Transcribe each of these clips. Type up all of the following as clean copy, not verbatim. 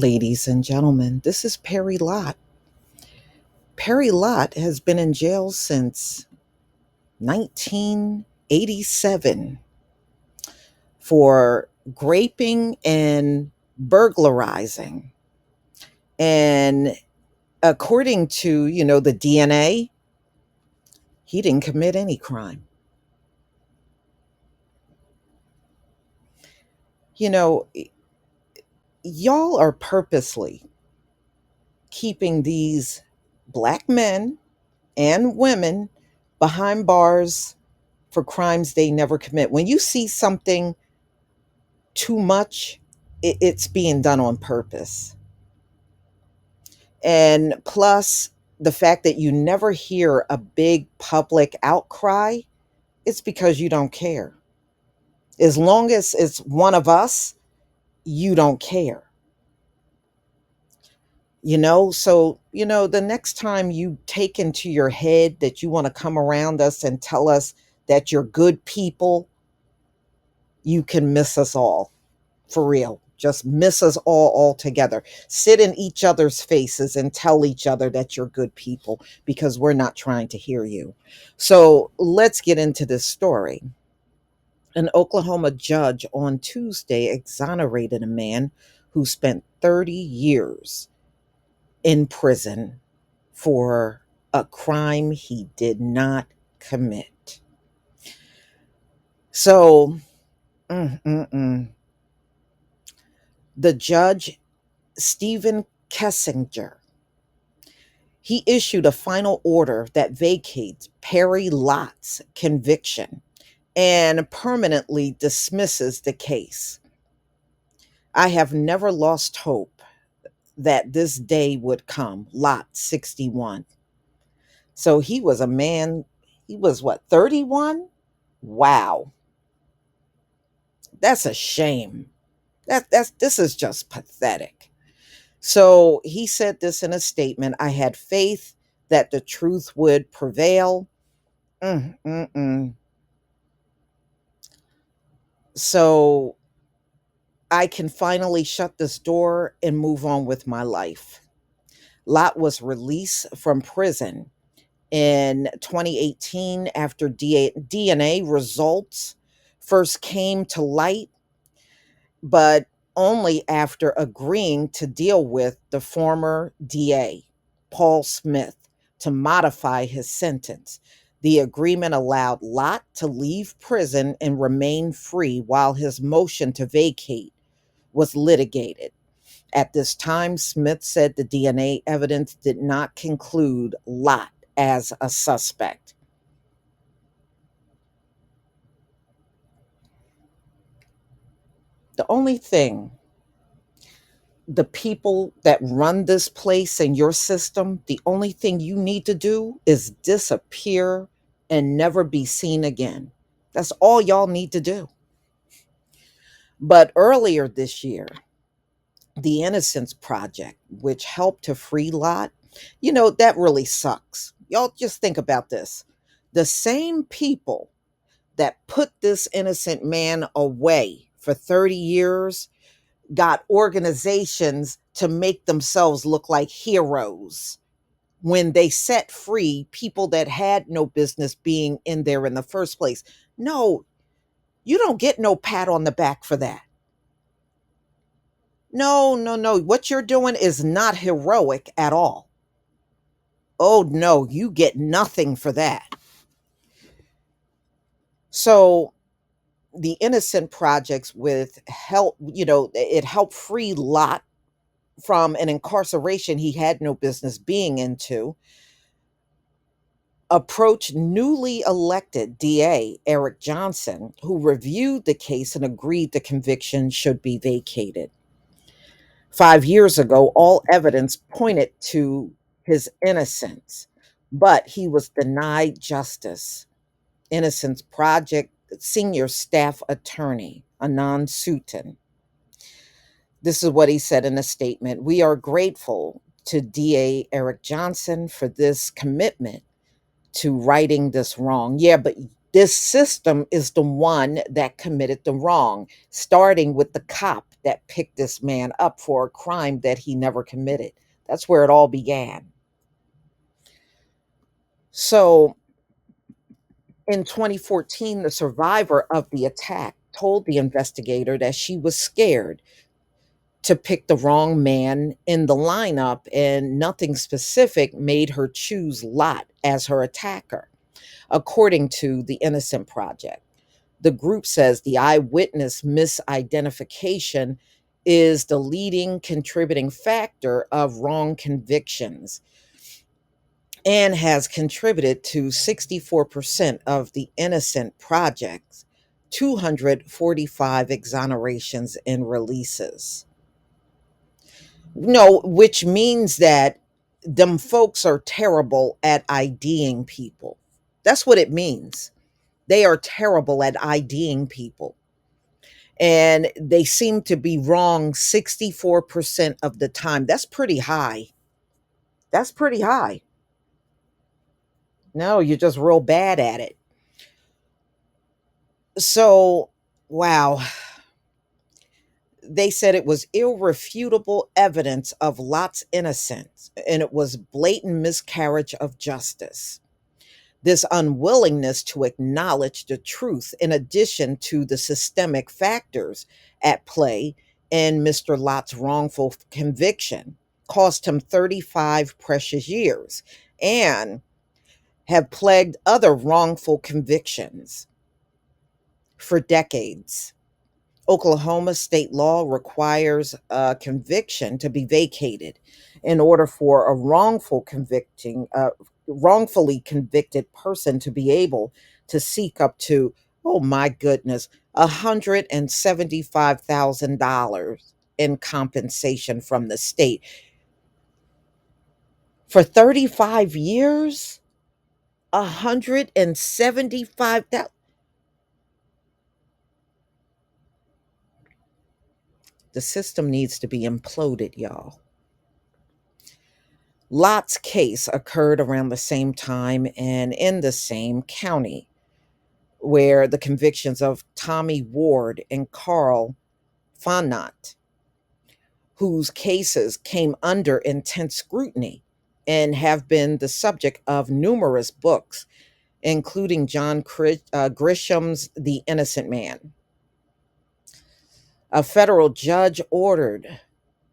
Ladies and gentlemen, this is Perry Lott. Perry Lott has been in jail since 1987 for graping and burglarizing. And according to, the DNA, he didn't commit any crime. You know, y'all are purposely keeping these black men and women behind bars for crimes they never commit. When you see something too much, it's being done on purpose. And plus, the fact that you never hear a big public outcry, it's because you don't care. As long as it's one of us, you don't care. The next time you take into your head that you want to come around us and tell us that you're good people, you can miss us all. For real. Just miss us all altogether. Sit in each other's faces and tell each other that you're good people because we're not trying to hear you. So let's get into this story. An Oklahoma judge on Tuesday exonerated a man who spent 30 years in prison for a crime he did not commit. So, mm, mm, mm. The judge, Stephen Kessinger, he issued a final order that vacates Perry Lott's conviction and permanently dismisses the case. I have never lost hope that this day would come. Lott, 61. So he was a man, he was what, 31? Wow. That's a shame. This is just pathetic. So he said this in a statement. I had faith that the truth would prevail. Mm, mm, mm. So I can finally shut this door and move on with my life. Lott was released from prison in 2018 after DNA results first came to light, but only after agreeing to deal with the former DA, Paul Smith, to modify his sentence. The agreement allowed Lott to leave prison and remain free while his motion to vacate was litigated. At this time, Smith said the DNA evidence did not conclude Lott as a suspect. The only thing the people that run this place and your system, the only thing you need to do is disappear and never be seen again. That's all y'all need to do. But earlier this year, the Innocence Project, which helped to free Lott, that really sucks. Y'all just think about this. The same people that put this innocent man away for 30 years got organizations to make themselves look like heroes when they set free people that had no business being in there in the first place. No, you don't get no pat on the back for that. No, no, no. What you're doing is not heroic at all. Oh, no, you get nothing for that. So, the Innocent Projects with help, it helped free Lott from an incarceration he had no business being into, approached newly elected DA DaEric Johnson, who reviewed the case and agreed the conviction should be vacated. 5 years ago, all evidence pointed to his innocence, but he was denied justice. Innocence Project senior staff attorney, Anand Sutton. This is what he said in a statement. We are grateful to DA DaEric Johnson for this commitment to righting this wrong. Yeah, but This system is the one that committed the wrong, starting with the cop that picked this man up for a crime that he never committed. That's where it all began. So in 2014, the survivor of the attack told the investigator that she was scared to pick the wrong man in the lineup, and nothing specific made her choose Lot as her attacker, according to the Innocence Project. The group says the eyewitness misidentification is the leading contributing factor of wrong convictions and has contributed to 64% of the Innocent Project's 245 exonerations and releases. No, which means that them folks are terrible at IDing people. That's what it means. They are terrible at IDing people. And they seem to be wrong 64% of the time. That's pretty high. That's pretty high. No, you're just real bad at it. So, wow. They said it was irrefutable evidence of Lot's innocence, and it was blatant miscarriage of justice. This unwillingness to acknowledge the truth, in addition to the systemic factors at play in Mr. Lott's wrongful conviction, cost him 35 precious years and have plagued other wrongful convictions for decades. Oklahoma state law requires a conviction to be vacated in order for a wrongfully convicted person to be able to seek up to, oh my goodness, $175,000 in compensation from the state for 35 years. 175,000. The system needs to be imploded, y'all. Lott's case occurred around the same time and in the same county, where the convictions of Tommy Ward and Carl Fonot, whose cases came under intense scrutiny and have been the subject of numerous books, including John Grisham's The Innocent Man. A federal judge ordered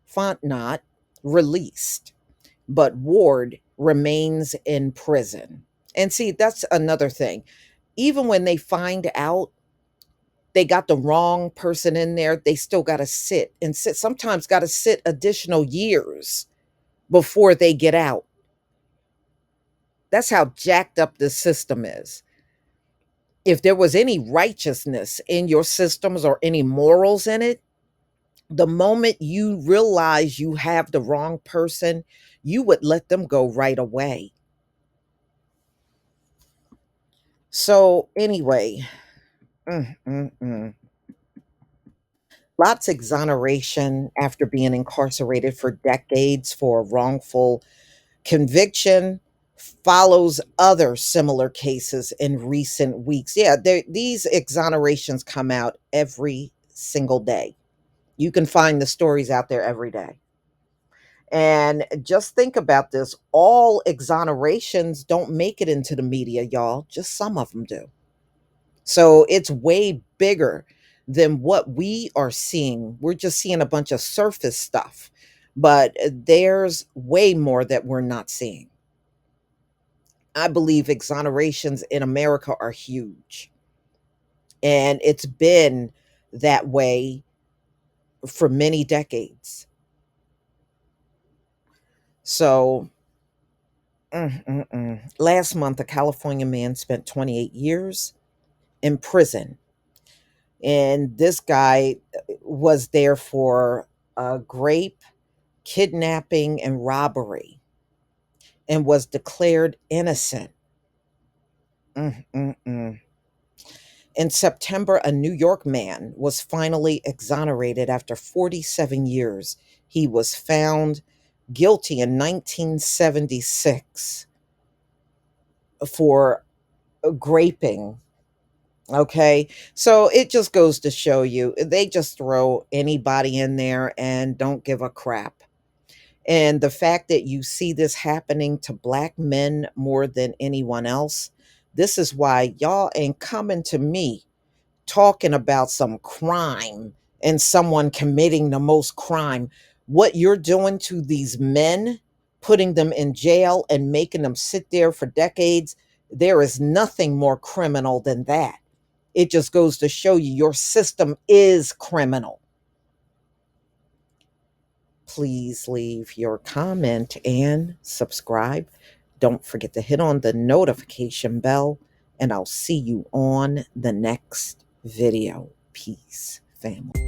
Fontenot released, but Ward remains in prison. And see, that's another thing. Even when they find out they got the wrong person in there, they still got to sit and sit, sometimes got to sit additional years before they get out. That's how jacked up the system is. If there was any righteousness in your systems or any morals in it, the moment you realize you have the wrong person, you would let them go right away. So, anyway, mm, mm, mm. Lot's exoneration after being incarcerated for decades for a wrongful conviction follows other similar cases in recent weeks. Yeah, these exonerations come out every single day. You can find the stories out there every day. And just think about this, all exonerations don't make it into the media, y'all. Just some of them do. So it's way bigger than what we are seeing. We're just seeing a bunch of surface stuff, but there's way more that we're not seeing. I believe exonerations in America are huge, and it's been that way for many decades. So, last month, a California man spent 28 years in prison. And this guy was there for grape, kidnapping, and robbery, and was declared innocent. Mm, mm, mm. In September, a New York man was finally exonerated after 47 years. He was found guilty in 1976 for graping Okay. So it just goes to show you, they just throw anybody in there and don't give a crap. And the fact that you see this happening to black men more than anyone else, this is why y'all ain't coming to me talking about some crime and someone committing the most crime. What you're doing to these men, putting them in jail and making them sit there for decades, there is nothing more criminal than that. It just goes to show you your system is criminal. Please leave your comment and subscribe. Don't forget to hit on the notification bell, and I'll see you on the next video. Peace, family.